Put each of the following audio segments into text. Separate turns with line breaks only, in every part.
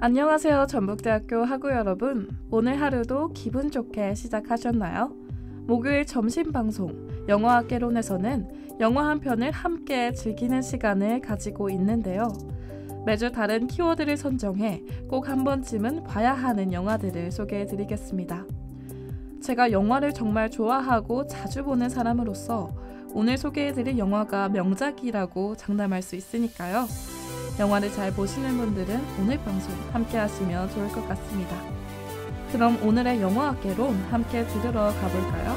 안녕하세요, 전북대학교 학우 여러분. 오늘 하루도 기분 좋게 시작하셨나요? 목요일 점심 방송 영어학개론에서는 영화 한 편을 함께 즐기는 시간을 가지고 있는데요. 매주 다른 키워드를 선정해 꼭 한 번쯤은 봐야 하는 영화들을 소개해 드리겠습니다. 제가 영화를 정말 좋아하고 자주 보는 사람으로서 오늘 소개해 드릴 영화가 명작이라고 장담할 수 있으니까요. 영화를 잘 보시는 분들은 오늘 방송 함께 하시면 좋을 것 같습니다. 그럼 오늘의 영화학개론 함께 들으러 가볼까요?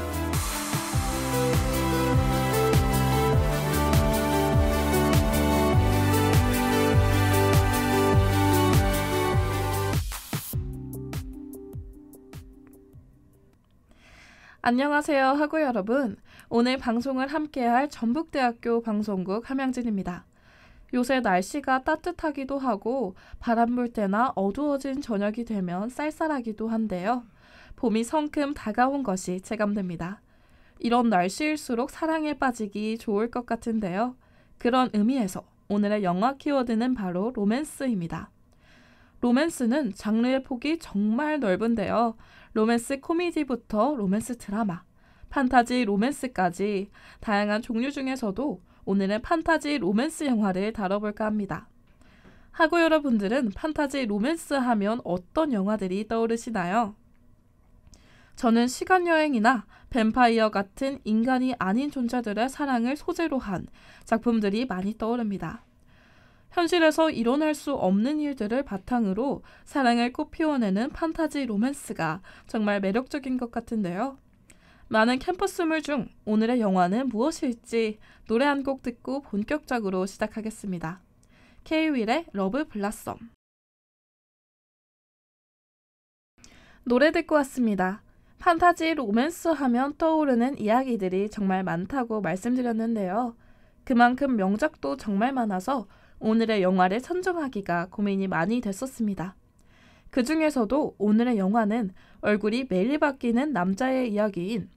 안녕하세요, 학우 여러분. 오늘 방송을 함께할 전북대학교 방송국 함양진입니다. 요새 날씨가 따뜻하기도 하고 바람 불 때나 어두워진 저녁이 되면 쌀쌀하기도 한데요. 봄이 성큼 다가온 것이 체감됩니다. 이런 날씨일수록 사랑에 빠지기 좋을 것 같은데요. 그런 의미에서 오늘의 영화 키워드는 바로 로맨스입니다. 로맨스는 장르의 폭이 정말 넓은데요. 로맨스 코미디부터 로맨스 드라마, 판타지 로맨스까지 다양한 종류 중에서도 오늘은 판타지 로맨스 영화를 다뤄볼까 합니다. 학우 여러분들은 판타지 로맨스 하면 어떤 영화들이 떠오르시나요? 저는 시간여행이나 뱀파이어 같은 인간이 아닌 존재들의 사랑을 소재로 한 작품들이 많이 떠오릅니다. 현실에서 일어날 수 없는 일들을 바탕으로 사랑을 꽃피워내는 판타지 로맨스가 정말 매력적인 것 같은데요. 많은 캠퍼스물 중 오늘의 영화는 무엇일지 노래 한 곡 듣고 본격적으로 시작하겠습니다. K-윌의 러브 블라썸. 노래 듣고 왔습니다. 판타지 로맨스 하면 떠오르는 이야기들이 정말 많다고 말씀드렸는데요. 그만큼 명작도 정말 많아서 오늘의 영화를 선정하기가 고민이 많이 됐었습니다. 그 중에서도 오늘의 영화는 얼굴이 매일 바뀌는 남자의 이야기인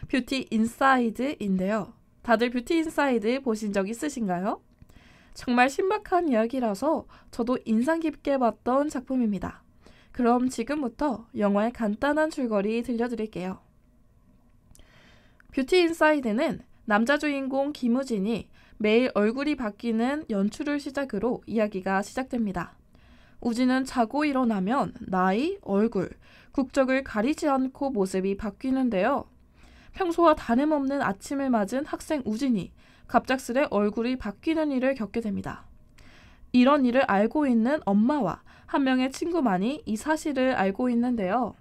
뷰티 인사이드인데요. 다들 뷰티 인사이드 보신 적 있으신가요? 정말 신박한 이야기라서 저도 인상 깊게 봤던 작품입니다. 그럼 지금부터 영화의 간단한 줄거리 들려드릴게요. 뷰티 인사이드는 남자 주인공 김우진이 매일 얼굴이 바뀌는 연출을 시작으로 이야기가 시작됩니다. 우진은 자고 일어나면 나이, 얼굴, 국적을 가리지 않고 모습이 바뀌는데요. 평소와 다름없는 아침을 맞은 학생 우진이 갑작스레 얼굴이 바뀌는 일을 겪게 됩니다. 이런 일을 알고 있는 엄마와 한 명의 친구만이 이 사실을 알고 있는데요.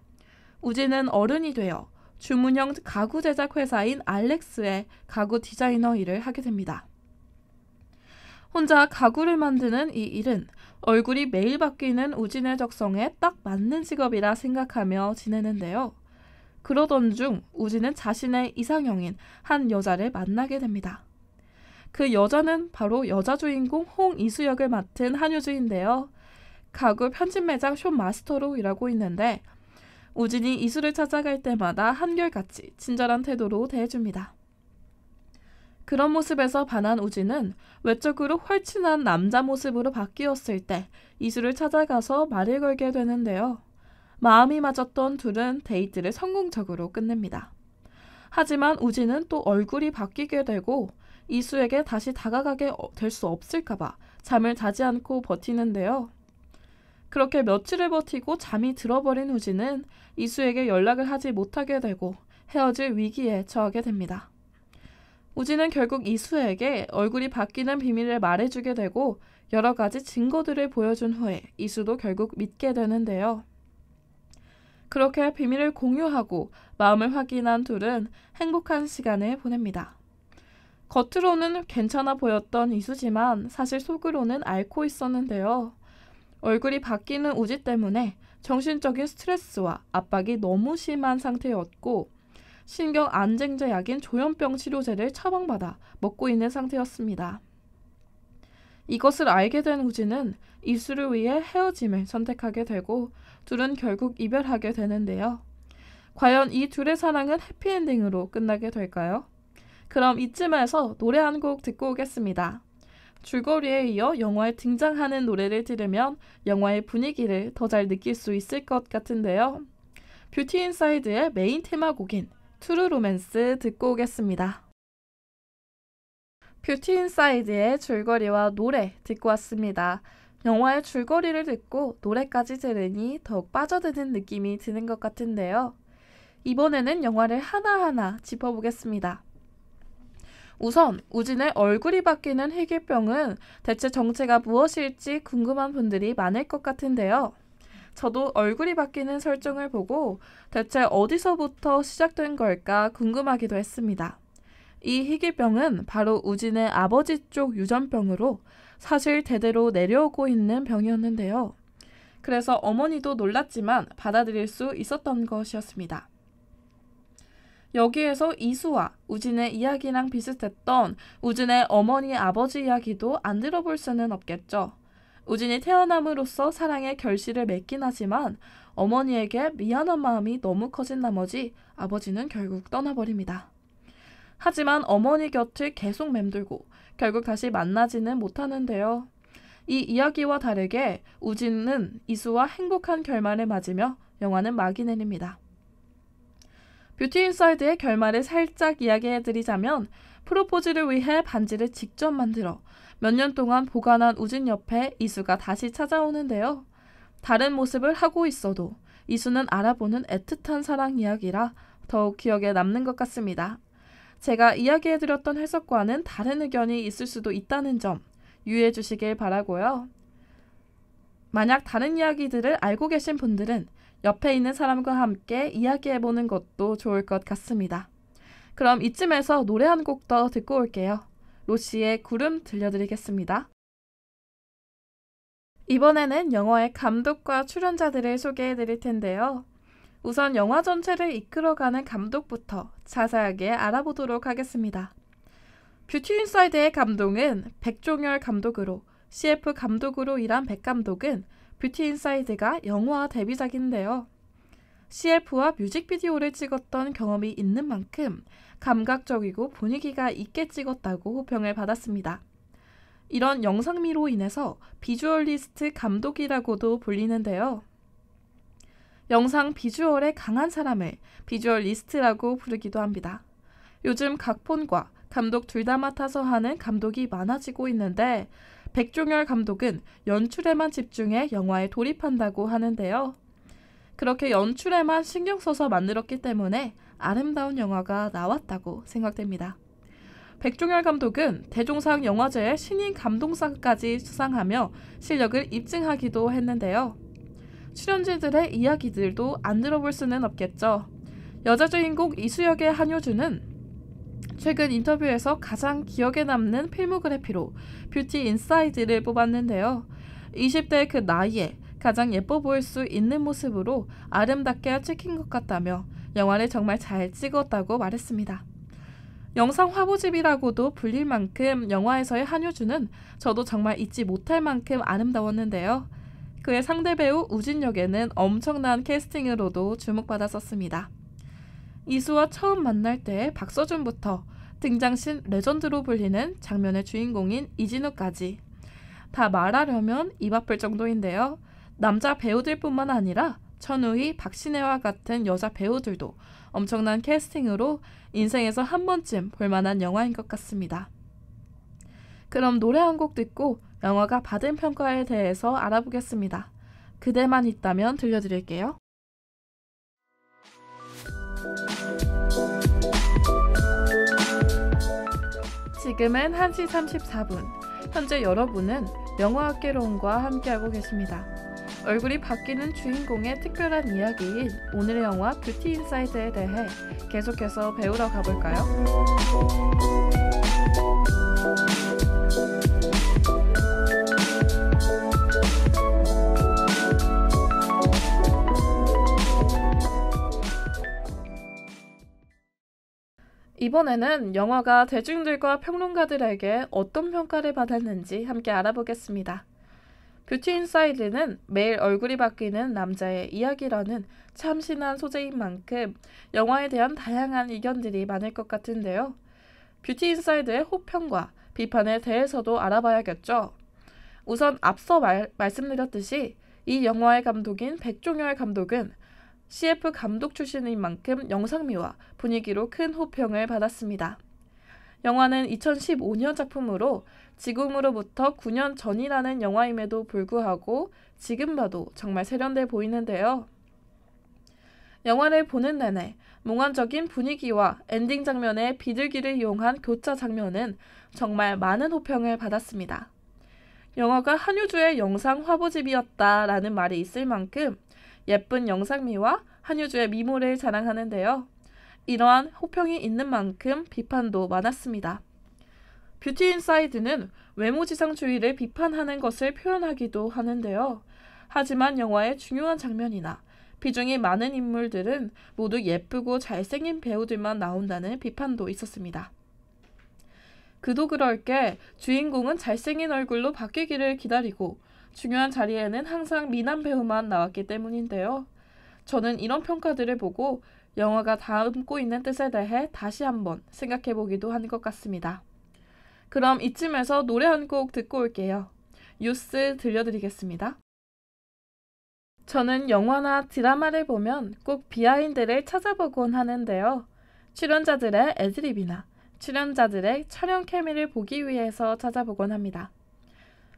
우진은 어른이 되어 주문형 가구 제작 회사인 알렉스의 가구 디자이너 일을 하게 됩니다. 혼자 가구를 만드는 이 일은 얼굴이 매일 바뀌는 우진의 적성에 딱 맞는 직업이라 생각하며 지내는데요. 그러던 중 우진은 자신의 이상형인 한 여자를 만나게 됩니다. 그 여자는 바로 여자 주인공 홍이수 역을 맡은 한효주인데요. 가구 편집 매장 숍 마스터로 일하고 있는데 우진이 이수를 찾아갈 때마다 한결같이 친절한 태도로 대해줍니다. 그런 모습에서 반한 우진은 외적으로 헐친한 남자 모습으로 바뀌었을 때 이수를 찾아가서 말을 걸게 되는데요. 마음이 맞았던 둘은 데이트를 성공적으로 끝냅니다. 하지만 우진은 또 얼굴이 바뀌게 되고 이수에게 다시 다가가게 될 수 없을까봐 잠을 자지 않고 버티는데요. 그렇게 며칠을 버티고 잠이 들어버린 우진은 이수에게 연락을 하지 못하게 되고 헤어질 위기에 처하게 됩니다. 우진은 결국 이수에게 얼굴이 바뀌는 비밀을 말해주게 되고 여러 가지 증거들을 보여준 후에 이수도 결국 믿게 되는데요. 그렇게 비밀을 공유하고 마음을 확인한 둘은 행복한 시간을 보냅니다. 겉으로는 괜찮아 보였던 이수지만 사실 속으로는 앓고 있었는데요. 얼굴이 바뀌는 우지 때문에 정신적인 스트레스와 압박이 너무 심한 상태였고 신경 안정제 약인 조현병 치료제를 처방받아 먹고 있는 상태였습니다. 이것을 알게 된 우진은 이수를 위해 헤어짐을 선택하게 되고 둘은 결국 이별하게 되는데요. 과연 이 둘의 사랑은 해피엔딩으로 끝나게 될까요? 그럼 이쯤에서 노래 한 곡 듣고 오겠습니다. 줄거리에 이어 영화에 등장하는 노래를 들으면 영화의 분위기를 더 잘 느낄 수 있을 것 같은데요. 뷰티 인사이드의 메인 테마곡인 트루 로맨스 듣고 오겠습니다. 뷰티 인사이드의 줄거리와 노래 듣고 왔습니다. 영화의 줄거리를 듣고 노래까지 들으니 더욱 빠져드는 느낌이 드는 것 같은데요. 이번에는 영화를 하나하나 짚어보겠습니다. 우선 우진의 얼굴이 바뀌는 희귀병은 대체 정체가 무엇일지 궁금한 분들이 많을 것 같은데요. 저도 얼굴이 바뀌는 설정을 보고 대체 어디서부터 시작된 걸까 궁금하기도 했습니다. 이 희귀병은 바로 우진의 아버지 쪽 유전병으로 사실 대대로 내려오고 있는 병이었는데요. 그래서 어머니도 놀랐지만 받아들일 수 있었던 것이었습니다. 여기에서 이수와 우진의 이야기랑 비슷했던 우진의 어머니 아버지 이야기도 안 들어볼 수는 없겠죠. 우진이 태어남으로써 사랑의 결실을 맺긴 하지만 어머니에게 미안한 마음이 너무 커진 나머지 아버지는 결국 떠나버립니다. 하지만 어머니 곁을 계속 맴돌고 결국 다시 만나지는 못하는데요. 이 이야기와 다르게 우진은 이수와 행복한 결말을 맞으며 영화는 막이 내립니다. 뷰티 인사이드의 결말을 살짝 이야기해드리자면 프로포즈를 위해 반지를 직접 만들어 몇 년 동안 보관한 우진 옆에 이수가 다시 찾아오는데요. 다른 모습을 하고 있어도 이수는 알아보는 애틋한 사랑 이야기라 더욱 기억에 남는 것 같습니다. 제가 이야기해드렸던 해석과는 다른 의견이 있을 수도 있다는 점 유의해 주시길 바라고요. 만약 다른 이야기들을 알고 계신 분들은 옆에 있는 사람과 함께 이야기해보는 것도 좋을 것 같습니다. 그럼 이쯤에서 노래 한 곡 더 듣고 올게요. 로시의 구름 들려드리겠습니다. 이번에는 영화의 감독과 출연자들을 소개해드릴 텐데요. 우선 영화 전체를 이끌어가는 감독부터 자세하게 알아보도록 하겠습니다. 뷰티 인사이드의 감독은 백종열 감독으로 CF 감독으로 일한 백 감독은 뷰티 인사이드가 영화 데뷔작인데요. CF와 뮤직비디오를 찍었던 경험이 있는 만큼 감각적이고 분위기가 있게 찍었다고 호평을 받았습니다. 이런 영상미로 인해서 비주얼리스트 감독이라고도 불리는데요. 영상 비주얼에 강한 사람을 비주얼리스트라고 부르기도 합니다. 요즘 각본과 감독 둘 다 맡아서 하는 감독이 많아지고 있는데 백종열 감독은 연출에만 집중해 영화에 돌입한다고 하는데요. 그렇게 연출에만 신경 써서 만들었기 때문에 아름다운 영화가 나왔다고 생각됩니다. 백종열 감독은 대종상 영화제의 신인 감독상까지 수상하며 실력을 입증하기도 했는데요. 출연진들의 이야기들도 안 들어볼 수는 없겠죠. 여자 주인공 이수역의 한효주는 최근 인터뷰에서 가장 기억에 남는 필모그래피로 뷰티 인사이드를 뽑았는데요. 20대의 그 나이에 가장 예뻐 보일 수 있는 모습으로 아름답게 찍힌 것 같다며 영화를 정말 잘 찍었다고 말했습니다. 영상 화보집이라고도 불릴 만큼 영화에서의 한효주는 저도 정말 잊지 못할 만큼 아름다웠는데요. 그의 상대 배우 우진 역에는 엄청난 캐스팅으로도 주목받았었습니다. 이수와 처음 만날 때의 박서준부터 등장신 레전드로 불리는 장면의 주인공인 이진우까지 다 말하려면 입 아플 정도인데요. 남자 배우들뿐만 아니라 천우희, 박신혜와 같은 여자 배우들도 엄청난 캐스팅으로 인생에서 한 번쯤 볼만한 영화인 것 같습니다. 그럼 노래 한 곡 듣고 영화가 받은 평가에 대해서 알아보겠습니다. 그대만 있다면 들려드릴게요. 지금은 1시 34분. 현재 여러분은 영화학개론과 함께하고 계십니다. 얼굴이 바뀌는 주인공의 특별한 이야기인 오늘의 영화 뷰티 인사이드에 대해 계속해서 배우러 가볼까요? 이번에는 영화가 대중들과 평론가들에게 어떤 평가를 받았는지 함께 알아보겠습니다. 뷰티 인사이드는 매일 얼굴이 바뀌는 남자의 이야기라는 참신한 소재인 만큼 영화에 대한 다양한 의견들이 많을 것 같은데요. 뷰티 인사이드의 호평과 비판에 대해서도 알아봐야겠죠. 우선 앞서 말씀드렸듯이 이 영화의 감독인 백종열 감독은 CF 감독 출신인 만큼 영상미와 분위기로 큰 호평을 받았습니다. 영화는 2015년 작품으로 지금으로부터 9년 전이라는 영화임에도 불구하고 지금 봐도 정말 세련돼 보이는데요. 영화를 보는 내내 몽환적인 분위기와 엔딩 장면의 비둘기를 이용한 교차 장면은 정말 많은 호평을 받았습니다. 영화가 한효주의 영상 화보집이었다라는 말이 있을 만큼 예쁜 영상미와 한효주의 미모를 자랑하는데요. 이러한 호평이 있는 만큼 비판도 많았습니다. 뷰티 인사이드는 외모지상주의를 비판하는 것을 표현하기도 하는데요. 하지만 영화의 중요한 장면이나 비중이 많은 인물들은 모두 예쁘고 잘생긴 배우들만 나온다는 비판도 있었습니다. 그도 그럴 게 주인공은 잘생긴 얼굴로 바뀌기를 기다리고 중요한 자리에는 항상 미남 배우만 나왔기 때문인데요. 저는 이런 평가들을 보고 영화가 담고 있는 뜻에 대해 다시 한번 생각해보기도 한 것 같습니다. 그럼 이쯤에서 노래 한 곡 듣고 올게요. 유스 들려드리겠습니다. 저는 영화나 드라마를 보면 꼭 비하인드를 찾아보곤 하는데요. 출연자들의 애드립이나 출연자들의 촬영 케미를 보기 위해서 찾아보곤 합니다.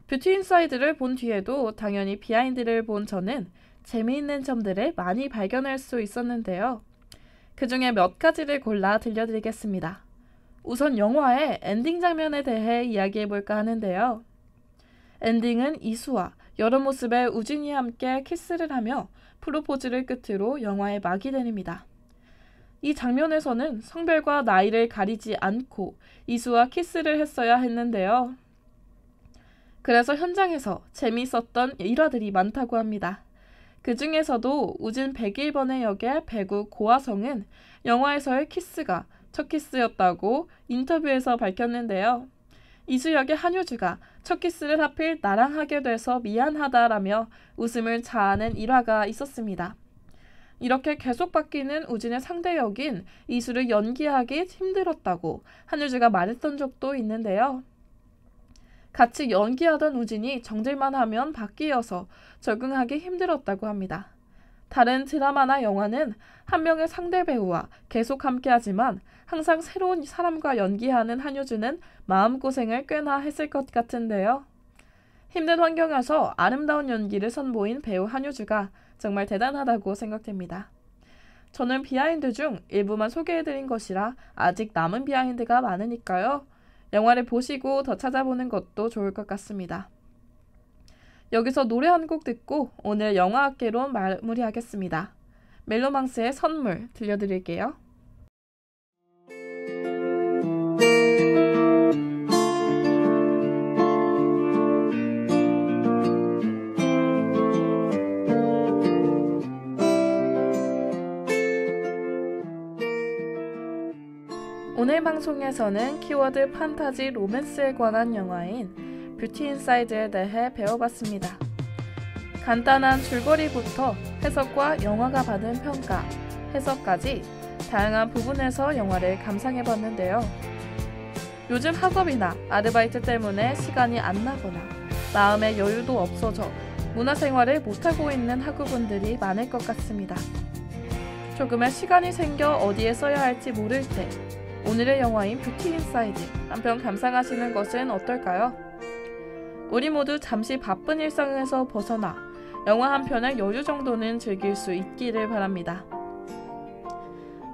뷰티 인사이드를 본 뒤에도 당연히 비하인드를 본 저는 재미있는 점들을 많이 발견할 수 있었는데요. 그 중에 몇 가지를 골라 들려드리겠습니다. 우선 영화의 엔딩 장면에 대해 이야기해볼까 하는데요. 엔딩은 이수와 여러 모습의 우진이와 함께 키스를 하며 프로포즈를 끝으로 영화의 막이 내립니다. 이 장면에서는 성별과 나이를 가리지 않고 이수와 키스를 했어야 했는데요. 그래서 현장에서 재미있었던 일화들이 많다고 합니다. 그 중에서도 우진 101번의 역의 배구 고화성은 영화에서의 키스가 첫 키스였다고 인터뷰에서 밝혔는데요. 이수 역의 한효주가 첫 키스를 하필 나랑 하게 돼서 미안하다라며 웃음을 자아낸 일화가 있었습니다. 이렇게 계속 바뀌는 우진의 상대 역인 이수를 연기하기 힘들었다고 한효주가 말했던 적도 있는데요. 같이 연기하던 우진이 정질만 하면 바뀌어서 적응하기 힘들었다고 합니다. 다른 드라마나 영화는 한 명의 상대 배우와 계속 함께하지만 항상 새로운 사람과 연기하는 한효주는 마음고생을 꽤나 했을 것 같은데요. 힘든 환경에서 아름다운 연기를 선보인 배우 한효주가 정말 대단하다고 생각됩니다. 저는 비하인드 중 일부만 소개해드린 것이라 아직 남은 비하인드가 많으니까요. 영화를 보시고 더 찾아보는 것도 좋을 것 같습니다. 여기서 노래 한 곡 듣고 오늘 영화학개론 마무리하겠습니다. 멜로망스의 선물 들려드릴게요. 오늘 방송에서는 키워드 판타지 로맨스에 관한 영화인 뷰티 인사이드에 대해 배워봤습니다. 간단한 줄거리부터 해석과 영화가 받은 평가, 해석까지 다양한 부분에서 영화를 감상해봤는데요. 요즘 학업이나 아르바이트 때문에 시간이 안 나거나 마음의 여유도 없어져 문화생활을 못하고 있는 학우분들이 많을 것 같습니다. 조금의 시간이 생겨 어디에 써야 할지 모를 때 오늘의 영화인 뷰티 인사이드 한편 감상하시는 것은 어떨까요? 우리 모두 잠시 바쁜 일상에서 벗어나 영화 한 편의 여유 정도는 즐길 수 있기를 바랍니다.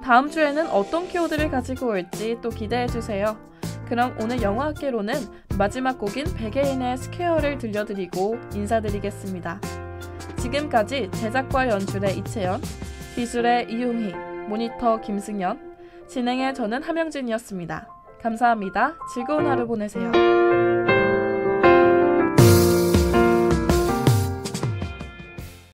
다음 주에는 어떤 키워드를 가지고 올지 또 기대해주세요. 그럼 오늘 영화학개론은 마지막 곡인 백예인의 스퀘어를 들려드리고 인사드리겠습니다. 지금까지 제작과 연출의 이채연, 기술의 이용희, 모니터 김승연, 진행의 저는 함영진이었습니다. 감사합니다. 즐거운 하루 보내세요.